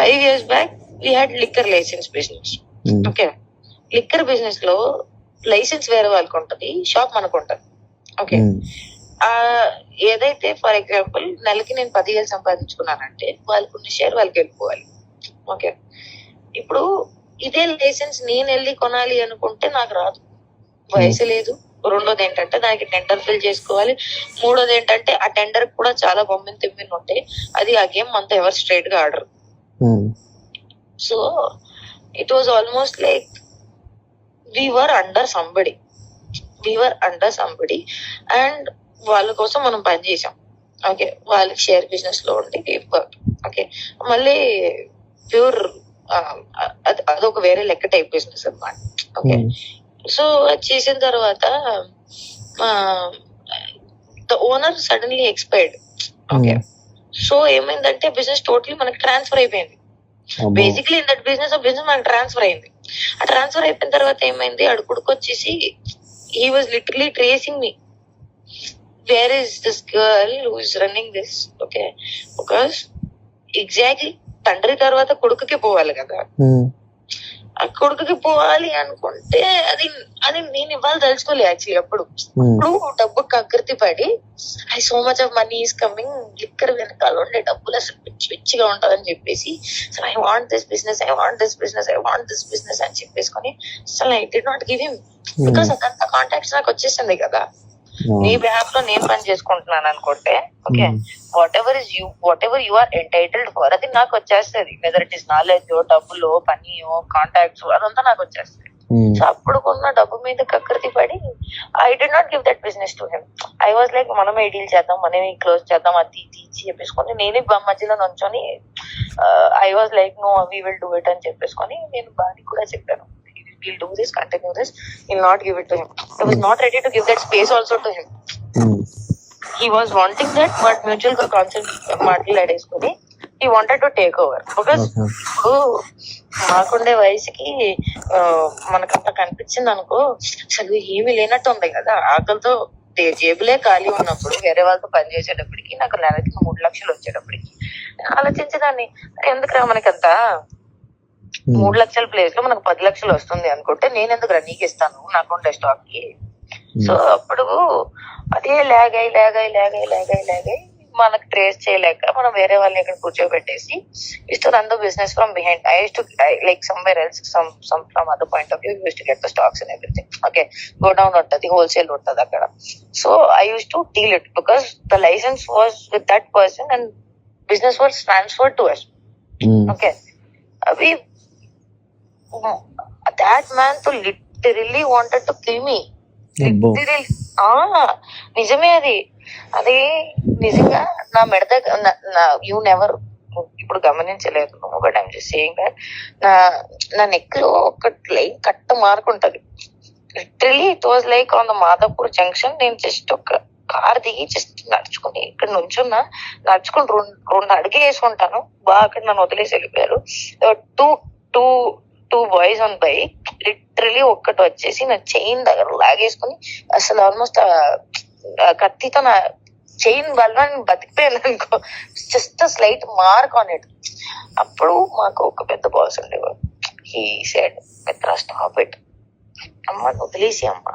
5 years back we had liquor license business. Okay, liquor business లో license వేరే వాళ్ళకి ఉంటది, షాప్ మనకు ఉంటది. ఓకే, ఏదైతే ఫర్ ఎగ్జాంపుల్ నెలకి నేను 10,000 సంపాదించుకున్నానంటే వాళ్ళకు ఉన్న షేర్ వాళ్ళకి వెళ్ళిపోవాలి. ఓకే, ఇప్పుడు ఇదే లైసెన్స్ నేను వెళ్ళి కొనాలి అనుకుంటే నాకు రాదు, వయసు లేదు. రెండోది ఏంటంటే దానికి టెండర్ ఫిల్ చేసుకోవాలి. మూడోది ఏంటంటే ఆ టెండర్ కూడా చాలా బొమ్మిని తిమ్మిని ఉంటాయి. అది ఆ గేమ్ అంతా ఎవరు స్ట్రైట్ గా ఆడరు. So it was almost like we were under somebody and వాళ్ళ కోసం మనం పని చేసాం. ఓకే, వాళ్ళకి షేర్ బిజినెస్ లో ఉండి ఓకే, మళ్ళీ ప్యూర్ అదొక వేరే లెక్క టైప్ బిజినెస్ అన్నమాట. ఓకే, సో అది చేసిన తర్వాత the owner suddenly expired. Okay, so ఏమైందంటే బిజినెస్ టోటలీ మనకి ట్రాన్స్ఫర్ అయిపోయింది. బేసిక్లీ ఇన్ దట్ బిజినెస్ మనకి ట్రాన్స్ఫర్ అయింది. ఆ ట్రాన్స్ఫర్ అయిపోయిన తర్వాత ఏమైంది, అడుగుడుకు వచ్చేసి he was literally tracing me, where is this girl who is running this. Okay, because exactly తండ్రి తర్వాత కొడుకుకి పోవాలి కదా. ఆ కొడుకుకి పోవాలి అనుకుంటే అది అది నేను ఇవ్వాలి తలుచుకోలే యాక్చువల్లీ. అప్పుడు డబ్బు కకృతి పడి I so much of money is coming, liquor వెనకాల ఉండే డబ్బులు అసలు పిచ్చి పిచ్చిగా ఉంటదని చెప్పేసి so I want this business అని చెప్పేసుకొని అసలు I did not give him, because అదంతా కాంటాక్ట్స్ నాకు వచ్చేసింది కదా. నీ బిహాఫ్ లో నేను పని చేసుకుంటున్నాను అనుకుంటే okay, whatever you are entitled for అది నాకు వచ్చేస్తుంది. వెదర్ ఇట్ ఇస్ నాలెడ్జ్, డబ్బులు, పని, కాంటాక్ట్స్, అదంతా నాకు వచ్చేస్తుంది. సో అప్పుడు కొన్న డబ్బు మీద కకృతి పడి I did not give that business to him. I was like మనమే డీల్ చేద్దాం, మనమే క్లోజ్ చేద్దాం, అది తీసి చెప్పేసుకొని నేనే మధ్యలో నుంచొని I was like no we will do it అని చెప్పేసుకొని నేను బాగా కూడా చెప్పాను, we'll do this, continue this, we'll not give it to him. I was not ready to give that space also to him. He was wanting that, but mutual concept మాట్లాడేసుకుని he wanted to take over. Because మాకుండే వయసుకి మనకంత కనిపించింది అనుకో, అసలు ఏమీ లేనట్టు ఉంది కదా. ఆకలితో జేబులే ఖాళీ ఉన్నప్పుడు వేరే వాళ్ళతో పని చేసేటప్పటికి నాకు నెలకి 3 లక్షలు వచ్చేటప్పటికి ఆలోచించేదాన్ని, ఎందుకురా మనకంతా 3 లక్షల ప్లేస్ లో మనకు 10 లక్షలు వస్తుంది అనుకుంటే నేను ఎందుకు నీకు ఇస్తాను నాకుండే స్టాక్ కి. సో అప్పుడు అదే లాగ్ అయి మనకు ట్రేస్ చేయలేక మనం వేరే వాళ్ళని ఇక్కడ కూర్చోబెట్టేసి used to run the business from behind. I used to like somewhere else from other point of view used to get the stocks and everything. Okay, go down ఉంటది, హోల్సేల్ ఉంటది అక్కడ. So I used to deal it because the license was with that person and business was transferred to us. Okay, అవి that man to literally wanted to kill me. Literally. నిజమే అది నిజంగా నా మెడ you never ఇప్పుడు గమనించలేదు, but I'm just saying that నా neck లో ఒక లైన్ కట్ట మార్క్ ఉంటది. Literally it was like on the Madhapur junction. నేను జస్ట్ ఒక కార్ దిగి జస్ట్ నడుచుకుని ఇక్కడ నుంచున్నా, నడుచుకుని 2 అడుగు వేసుకుంటాను, బాగా అక్కడ నన్ను వదిలేసి వెళ్ళిపోయారు. Two boys on bike. Literally ఒక్కటి వచ్చేసి నా చైన్ దగ్గర లాగేసుకుని అసలు ఆల్మోస్ట్ కత్తితో నా చైన్ వల్ల బతికిపోయాను అనుకో, just slight mark on it. అప్పుడు మాకు ఒక పెద్ద బాస్ ఉండేవాడు. హీ సెడ్ మిత్ర స్టాప్ ఇట్, అమ్మ వదిలేసి అమ్మ.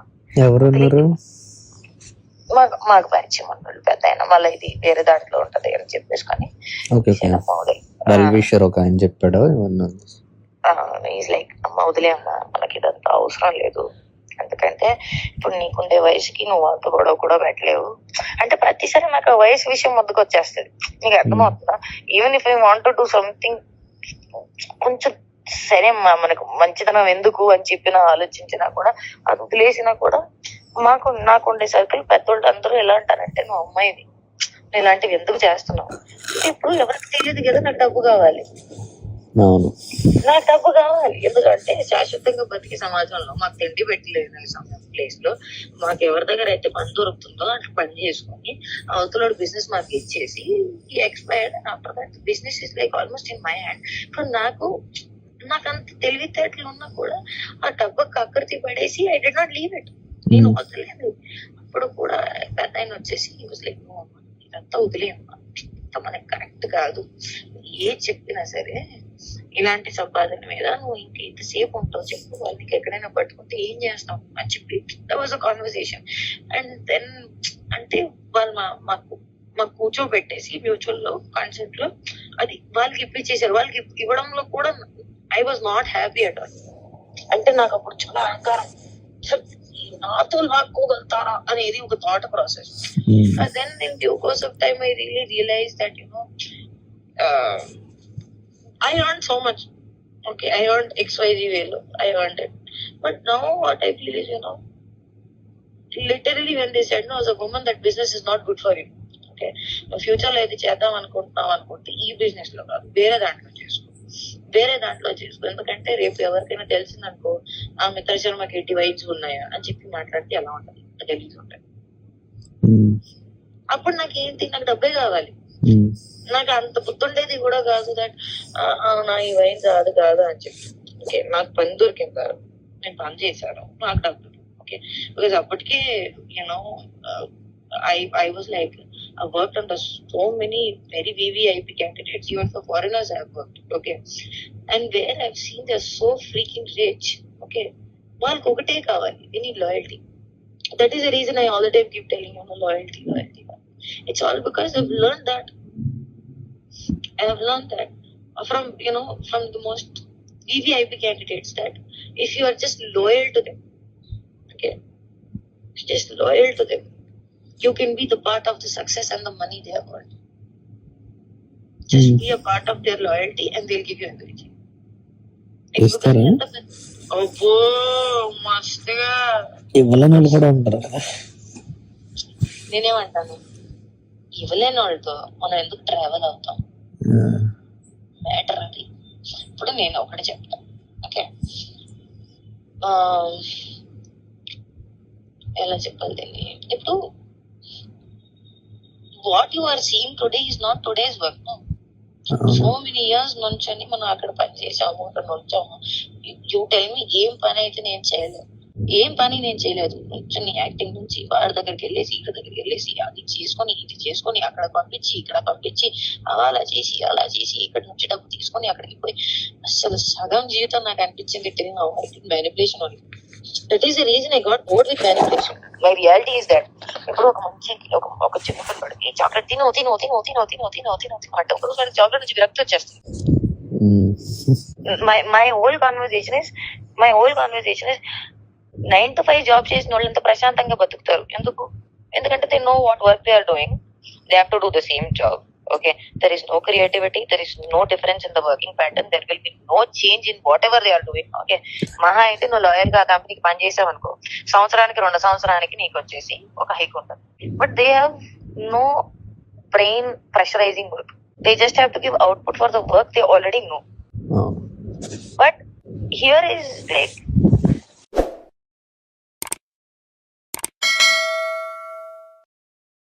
మాకు పరిచయం అన్నాడు పెద్ద ఆయన, మళ్ళీ ఇది వేరే దాంట్లో ఉంటది అని చెప్పేసుకొని చెప్పాడు. ఈజ్ లైక్ అమ్మ వదిలే అమ్మ, మనకి ఇదంతా అవసరం లేదు, ఎందుకంటే ఇప్పుడు నీకుండే వయసుకి నువ్వు అంత గొడవ కూడా పెట్టలేవు అంటే ప్రతిసారి నాకు ఆ వయసు విషయం ముందుకు వచ్చేస్తుంది. నీకు అర్థమవుతుందా? Even if I want to do something కొంచెం సరే అమ్మా మనకు మంచితనం ఎందుకు అని చెప్పినా ఆలోచించినా కూడా అది వదిలేసినా కూడా నాకుండే సర్కిల్ పెద్దోళ్ళు అందరూ ఎలా అంటారంటే నువ్వు అమ్మాయిది, నువ్వు ఇలాంటివి ఎందుకు చేస్తున్నావు. ఇప్పుడు ఎవరికి తెలియదు కదా నాకు డబ్బు కావాలి, నాకు డబ్బు కావాలి. ఎందుకంటే శాశ్వతంగా బతికే సమాజంలో మాకు తిండి పెట్టలేదు ప్లేస్ లో మాకు ఎవరి దగ్గర అయితే పని దొరుకుతుందో అట్లా పని చేసుకొని అవతల బిజినెస్ మాకు ఇచ్చేసి expired after that business is like almost in my hand. ఇప్పుడు నాకు అంత తెలివితేటలు ఉన్నా కూడా ఆ డబ్బు కకృతి పడేసి I did not leave it, నేను వదలేదు. అప్పుడు కూడా పెద్ద ఆయన వచ్చేసి లైక్ ఇదంతా వదిలేయమ్మా, మనకి కరెక్ట్ కాదు, ఏ చెప్పినా సరే ఇలాంటి సంపాదన మీద నువ్వు ఇంక ఇంతసేపు ఉంటావు చెప్పు, వాళ్ళకి ఎక్కడైనా పట్టుకుంటే ఏం చేస్తావు అని చెప్పి that was a conversation. And then అంటే వాళ్ళు మాకు కూర్చోబెట్టేసి మ్యూచువల్ లో కాన్సెప్ట్ లో అది వాళ్ళకి ఇప్పించేసారు. వాళ్ళకి ఇవ్వడంలో కూడా I was not happy at all. అంటే నాకు అప్పుడు చాలా అహంకారం, నాతో లాక్కోగలుగుతారా అనేది ఒక thought process. Then in due course of time I really realise that I earned so much. Okay, I earned XYZ value. I earned it. But now what I feel is, literally when they said, no, as a woman, that business is not good for you. Okay, future లో అయితే చేద్దాం అనుకుంటే ఈ business లో కాదు, వేరే దాంట్లో చేసుకో. ఎందుకంటే రేపు ఎవరికైనా తెలిసిందనుకో ఆ మిత్ర శర్మకి ఎట్టి వైబ్స్ ఉన్నాయా అని చెప్పి మాట్లాడితే ఎలా ఉంటుంది, తెలియదు ఉంటాయి. అప్పుడు నాకు డబ్బే కావాలి. నాకు అంత గుర్తుండేది కూడా కాదు దట్ నా ఈ వైన్ కాదు అని చెప్పి. ఓకే, నాకు పని దొరికింది కాదు, నేను పని చేశాను, నాకు డబ్బులు. ఓకే, బికాస్ అప్పటికే I was like, I worked under so many very VVIP candidates, even for foreigners I have worked. Okay, and where I've seen they're so freaking rich. Okay, వాళ్ళకి ఒకటే కావాలి, they need loyalty. That is the reason I all the time keep telling you, loyalty. It's all because I've learned that from the most VVIP candidates, that if you are just loyal to them, okay, just loyal to them, you can be the part of the success and the money they have earned. Just be a part of their loyalty and they'll give you everything. అబ్బో మస్తుగా నేనేమంటాను, ఇవ్వలేని వాళ్ళతో మనం ఎందుకు travel అవుతాం, matter అది. ఇప్పుడు నేను ఒకటి చెప్తాను. ఓకే, ఎలా చెప్పాలి దీన్ని, ఇప్పుడు what you are seeing today is not today's work. So many years నుంచని మనం అక్కడ పని చేసాము, అక్కడ నుంచాము. యూ టెల్ మీ, ఏం పని నేను చేయలేదు. నుంచొని యాక్టింగ్ నుంచి వాడి దగ్గరికి వెళ్ళేసి ఇక్కడ దగ్గరికి వెళ్ళేసి అది చేసుకొని ఇది చేసుకొని అక్కడ పంపించి ఇక్కడ పంపించి అలా చేసి ఇక్కడ నుంచి డబ్బు తీసుకొని అక్కడికి పోయి అసలు సగం జీవితం నాకు అనిపించింది manipulation only. That is the reason I got bored with manipulation. My reality is that ఇప్పుడు ఒక చిన్న పిల్లడికి చాక్లెట్ తిను అంటే ఒక రోజు చాక్లెట్ నుంచి విరక్తి వచ్చేస్తుంది. My whole conversation is 9 to 5 job చేసిన వాళ్ళు ఎంత ప్రశాంతంగా బతుకుతారు. ఎందుకంటే they know what work they are doing, they have to do the same job. Okay, there is no creativity, there is no difference in the working pattern, there will be no change in whatever they are doing. Okay, మహా అయితే నువ్వు lawyer గా కంపెనీకి పని చేసావు అనుకో, సంవత్సరానికి 2 సంవత్సరానికి నీకు వచ్చేసి ఒక హైక్ ఉంటుంది. But they have no brain pressurising work, they just have to give output for the work they already know. But here is like